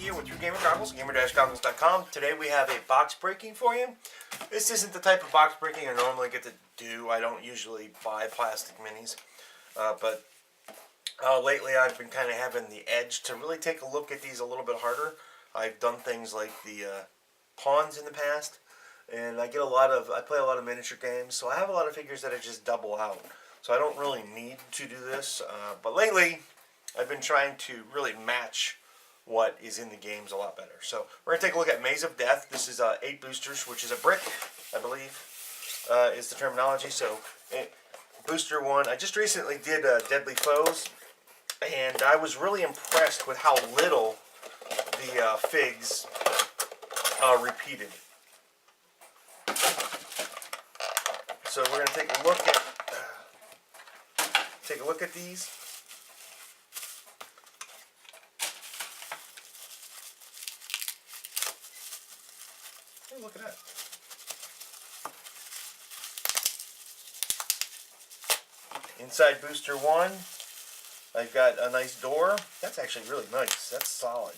here with your gamer goggles, gamer-goggles.com. Today we have a box breaking for you. This isn't the type of box breaking I normally get to do. I don't usually buy plastic minis, but lately I've been kind of having the edge to really take a look at these a little bit harder. I've done things like the pawns in the past, and I play a lot of miniature games, so I have a lot of figures that I just double out. So I don't really need to do this, but lately I've been trying to really match what is in the games a lot better. So we're going to take a look at Maze of Death. This is 8 boosters, which is a brick, I believe, is the terminology. So booster 1, I just recently did Deadly Foes, and I was really impressed with how little the figs repeated. So we're going to take a look at these. Hey, look at that. Inside booster 1, I've got a nice door. That's actually really nice. That's solid.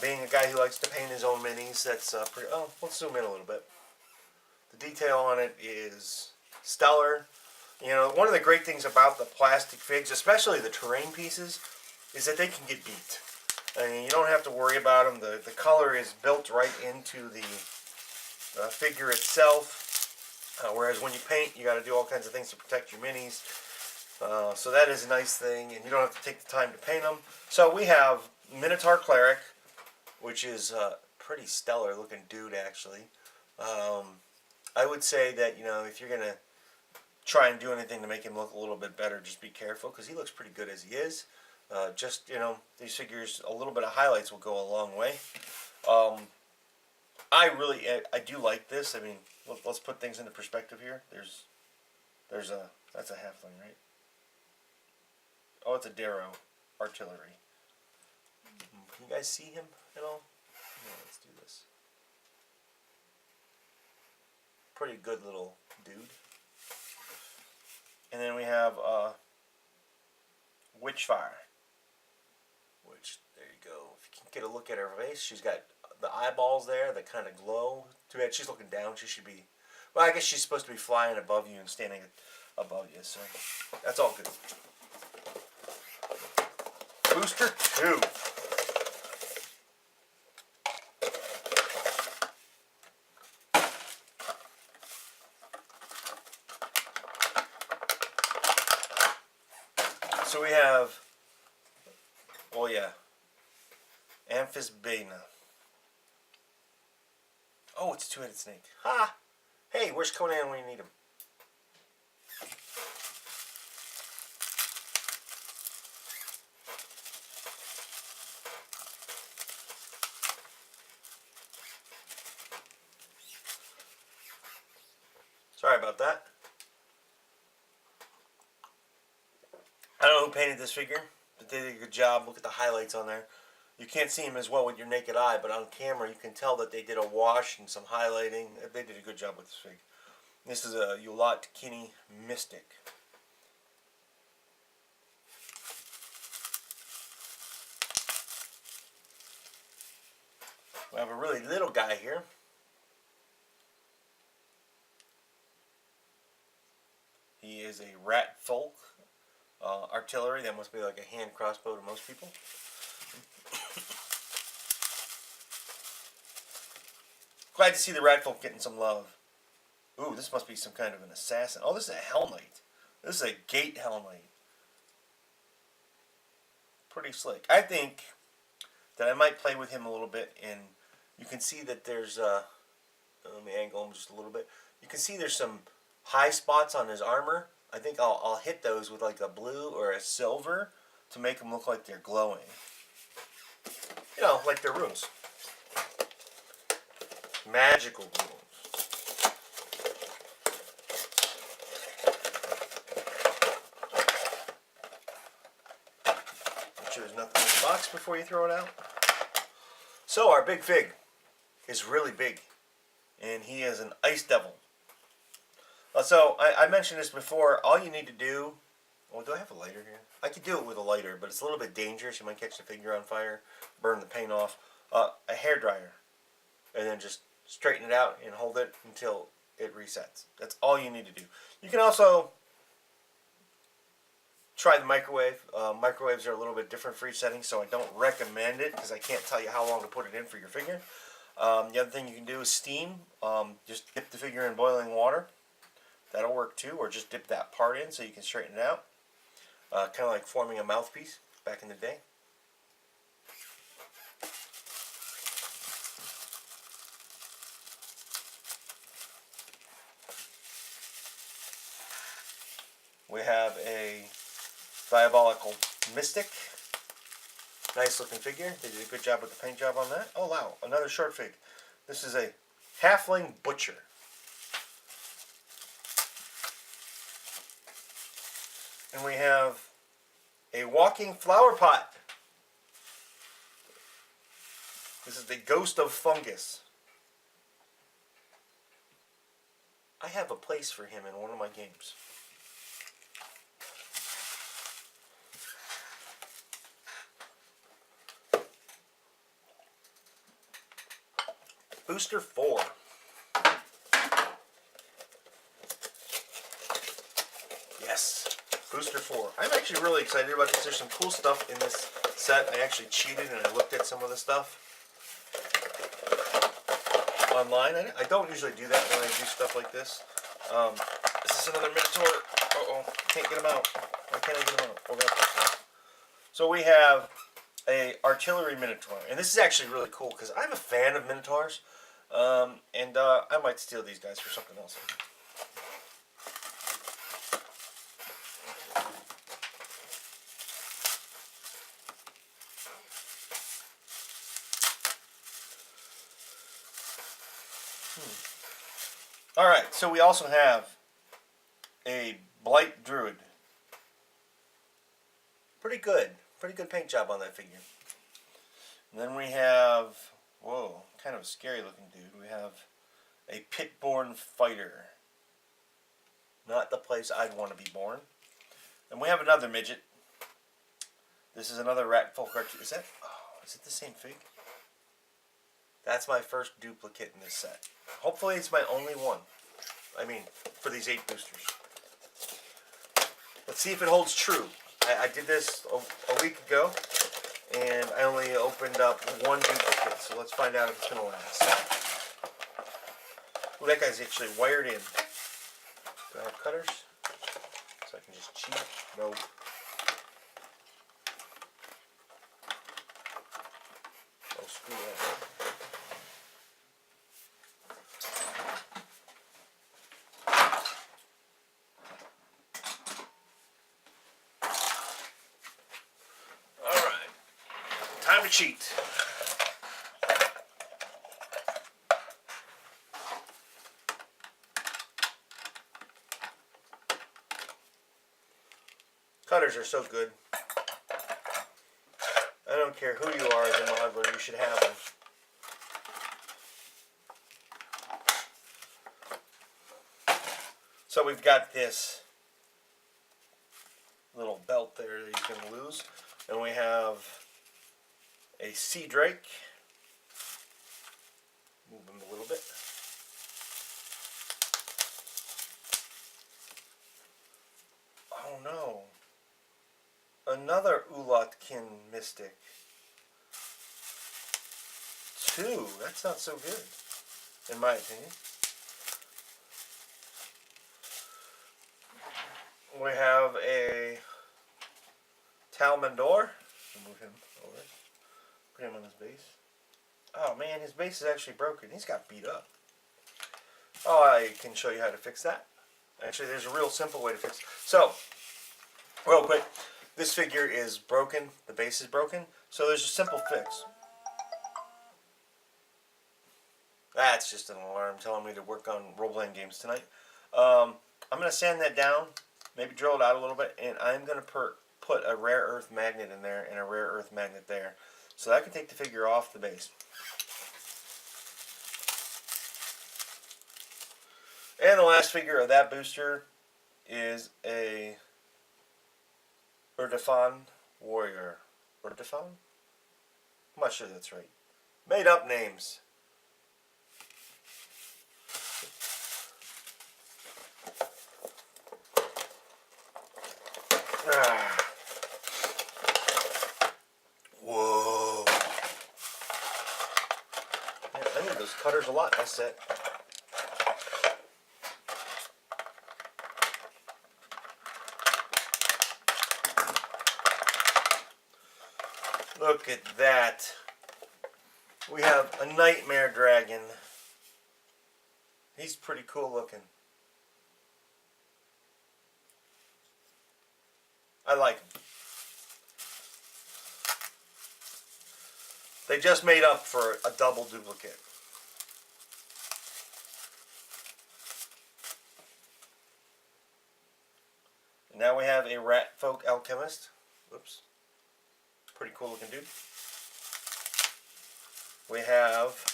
Being a guy who likes to paint his own minis, that's pretty... Oh, let's zoom in a little bit. The detail on it is stellar. You know, one of the great things about the plastic figs, especially the terrain pieces, is that they can get beat. I mean, you don't have to worry about them. The color is built right into the figure itself. Whereas when you paint, you got to do all kinds of things to protect your minis. So that is a nice thing, and you don't have to take the time to paint them. So we have Minotaur Cleric, which is a pretty stellar looking dude, actually. I would say that, you know, if you're going to try and do anything to make him look a little bit better, just be careful, because he looks pretty good as he is. Just, you know, these figures, a little bit of highlights will go a long way. I do like this. I mean, let's put things into perspective here. That's a halfling, right? Oh, it's a Darrow artillery. Can you guys see him at all? Yeah, let's do this. Pretty good little dude. And then we have Witchfire. Which, there you go. If you can get a look at her face, she's got the eyeballs there that kind of glow. Too bad she's looking down. She should be... Well, I guess she's supposed to be flying above you and standing above you, so that's all good. Booster 2. So we have, oh yeah, Amphisbaena. Oh, it's a two-headed snake. Ha! Hey, where's Conan when you need him? Sorry about that. I don't know who painted this figure, but they did a good job. Look at the highlights on there. You can't see them as well with your naked eye, but on camera you can tell that they did a wash and some highlighting. They did a good job with this fig. This is a Ulat Kini Mystic. We have a really little guy here. He is a rat folk. Artillery, that must be like a hand crossbow to most people. Glad to see the Ratfolk getting some love. Ooh, this must be some kind of an assassin. Oh, this is a Hell Knight. This is a Gate Hell Knight. Pretty slick. I think that I might play with him a little bit, and you can see that there's, let me angle him just a little bit. You can see there's some high spots on his armor. I think I'll hit those with like a blue or a silver to make them look like they're glowing. You know, like they're runes. Magical runes. Make sure there's nothing in the box before you throw it out. So our big fig is really big, and he is an Ice Devil. So I mentioned this before. All you need to do Oh, do I have a lighter here? I could do it with a lighter, but it's a little bit dangerous. You might catch the figure on fire, burn the paint off. A hairdryer, and then just straighten it out and hold it until it resets. That's all you need to do. You can also try the microwave. Microwaves are a little bit different for each setting, so I don't recommend it because I can't tell you how long to put it in for your figure. The other thing you can do is steam. Just dip the figure in boiling water. That'll work too, or just dip that part in so you can straighten it out. Kind of like forming a mouthpiece back in the day. We have a Diabolical Mystic. Nice looking figure. They did a good job with the paint job on that. Oh wow, another short fig. This is a Halfling Butcher. And we have a walking flower pot. This is the Ghost of Fungus. I have a place for him in one of my games. Booster 4. Yes, Booster 4. I'm actually really excited about this. There's some cool stuff in this set. I actually cheated and I looked at some of the stuff online. I don't usually do that when I do stuff like this. This is another Minotaur. Uh-oh, can't get him out. Why can't I get him out? Oh, that's so we have a artillery Minotaur. And this is actually really cool because I'm a fan of Minotaurs. And I might steal these guys for something else. Alright, so we also have a Blight Druid. Pretty good paint job on that figure. And then we have, whoa, kind of a scary looking dude. We have a Pit-born Fighter. Not the place I'd want to be born. And we have another midget. This is another Ratfolk cartoon. Is it the same fig? That's my first duplicate in this set. Hopefully it's my only one. I mean, for these 8 boosters. Let's see if it holds true. I did this a week ago, and I only opened up 1 duplicate, so let's find out if it's going to last. Ooh, that guy's actually wired in. Do I have cutters? So I can just cheat? No. Oh, screw that. Time to cheat. Cutters are so good. I don't care who you are as a modeler, you should have them. So we've got this little belt there that you can lose. And we have a Sea Drake. Move him a little bit. Oh no. Another Ulotkin Mystic. 2. That's not so good, in my opinion. We have a Talmandor. Move him over. Put him on his base. Oh man, his base is actually broken. He's got beat up. Oh, I can show you how to fix that. Actually, there's a real simple way to fix it. So, real quick, this figure is broken. The base is broken. So there's a simple fix. That's just an alarm telling me to work on role-playing games tonight. I'm going to sand that down, maybe drill it out a little bit, and I'm going to put a rare earth magnet in there and a rare earth magnet there. So that can take the figure off the base. And the last figure of that booster is a Urdefan Warrior. Urdefan? I'm not sure that's right. Made up names. Whoa. Yeah, I need those cutters a lot. That's it. Look at that. We have a nightmare dragon. He's pretty cool looking. I like him. They just made up for a double duplicate. Now we have a rat folk alchemist. Whoops. Pretty cool looking dude. We have,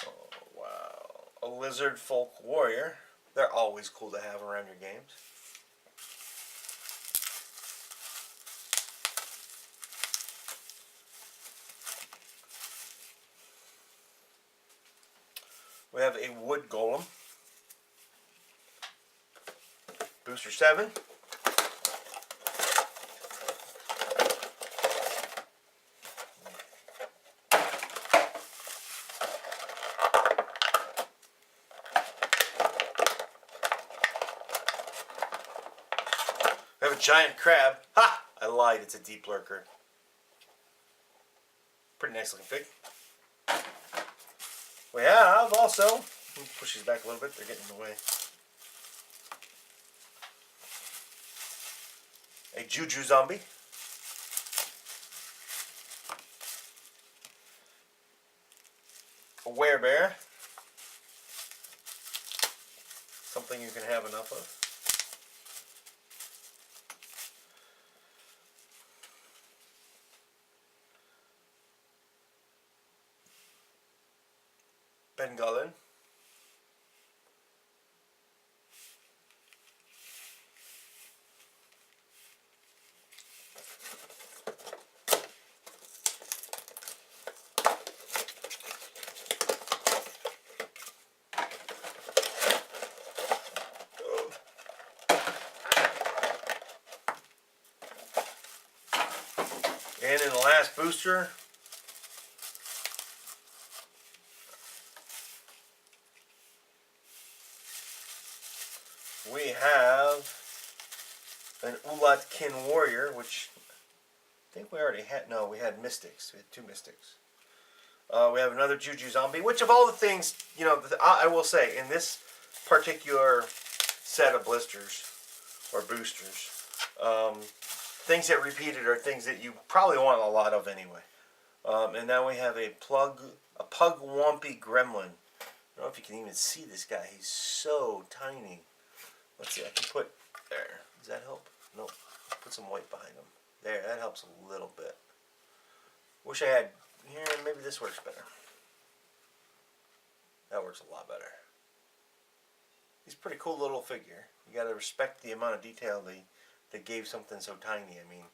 oh wow, a lizard folk warrior. They're always cool to have around your games. We have a wood golem. Booster 7. We have a giant crab. Ha! I lied, it's a deep lurker. Pretty nice looking fig. We have also, let me push these back a little bit, they're getting in the way. A Juju zombie. A werebear. Something you can have enough of. Bengalin. And in the last booster, we have an Ulatkin Warrior, which I think we already had. No, we had Mystics. We had 2 Mystics. We have another Juju Zombie, which of all the things, you know, I will say, in this particular set of blisters, or boosters, things that repeated are things that you probably want a lot of anyway. And now we have a Pugwampy Gremlin. I don't know if you can even see this guy. He's so tiny. Let's see, I can put, there. Does that help? Nope. Put some white behind him. There, that helps a little bit. Wish I had, here, maybe this works better. That works a lot better. He's a pretty cool little figure. You gotta respect the amount of detail they gave something so tiny. I mean,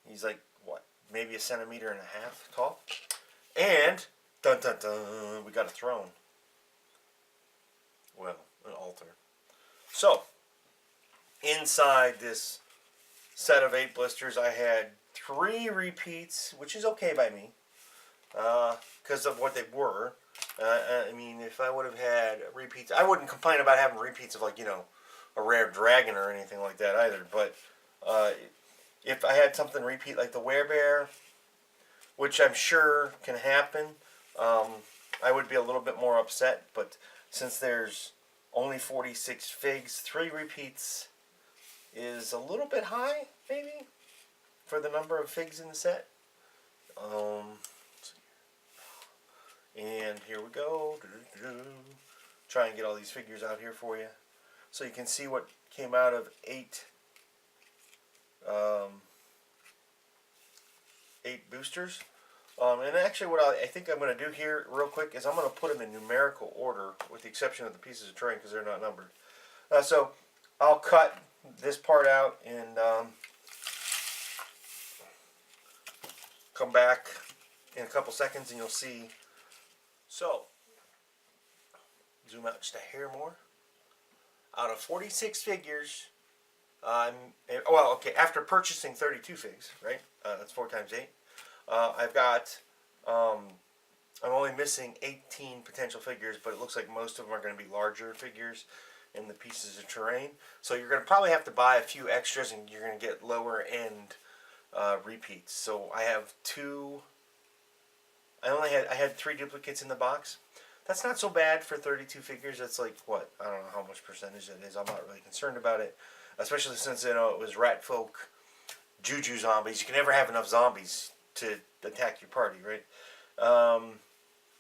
he's like, what, maybe 1.5 centimeters tall? And, dun dun dun, we got a throne. Well, an altar. So, inside this set of 8 blisters, I had 3 repeats, which is okay by me, because of what they were. I mean, if I would have had repeats, I wouldn't complain about having repeats of, like, you know, a rare dragon or anything like that either. But if I had something repeat like the werebear, which I'm sure can happen, I would be a little bit more upset. But since there's only 46 figs, 3 repeats is a little bit high, maybe, for the number of figs in the set. And here we go. Try and get all these figures out here for you, so you can see what came out of 8 boosters. And actually, what I think I'm going to do here real quick is I'm going to put them in numerical order, with the exception of the pieces of terrain because they're not numbered. So I'll cut this part out and come back in a couple seconds and you'll see. So, zoom out just a hair more. Out of 46 figures, well, okay, after purchasing 32 figs, right? That's 4 times 8. I've got, I'm only missing 18 potential figures, but it looks like most of them are going to be larger figures in the pieces of terrain. So you're going to probably have to buy a few extras, and you're going to get lower end repeats. So I have 2. I had 3 duplicates in the box. That's not so bad for 32 figures. That's like, what? I don't know how much percentage it is. I'm not really concerned about it. Especially since, you know, it was rat folk, juju zombies. You can never have enough zombies to attack your party, right?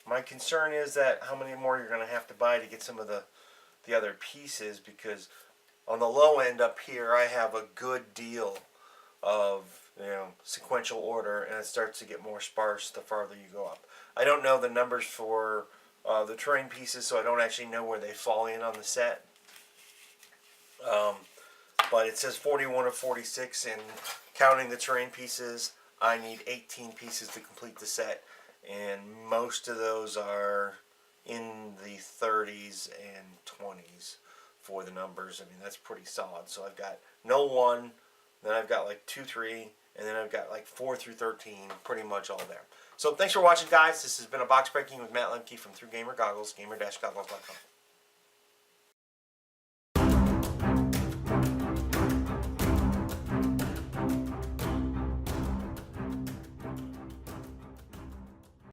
My concern is that how many more you're going to have to buy to get some of the other pieces, because on the low end up here I have a good deal of, you know, sequential order, and it starts to get more sparse the farther you go up. I don't know the numbers for the terrain pieces, so I don't actually know where they fall in on the set. But it says 41 of 46, and counting the terrain pieces, I need 18 pieces to complete the set, and most of those are in the 30s and 20s for the numbers. I mean, that's pretty solid. So I've got no 1, then I've got like 2, 3, and then I've got like 4 through 13, pretty much all there. So thanks for watching, guys. This has been a box breaking with Matt Lemke from Through Gamer Goggles, gamer-goggles.com.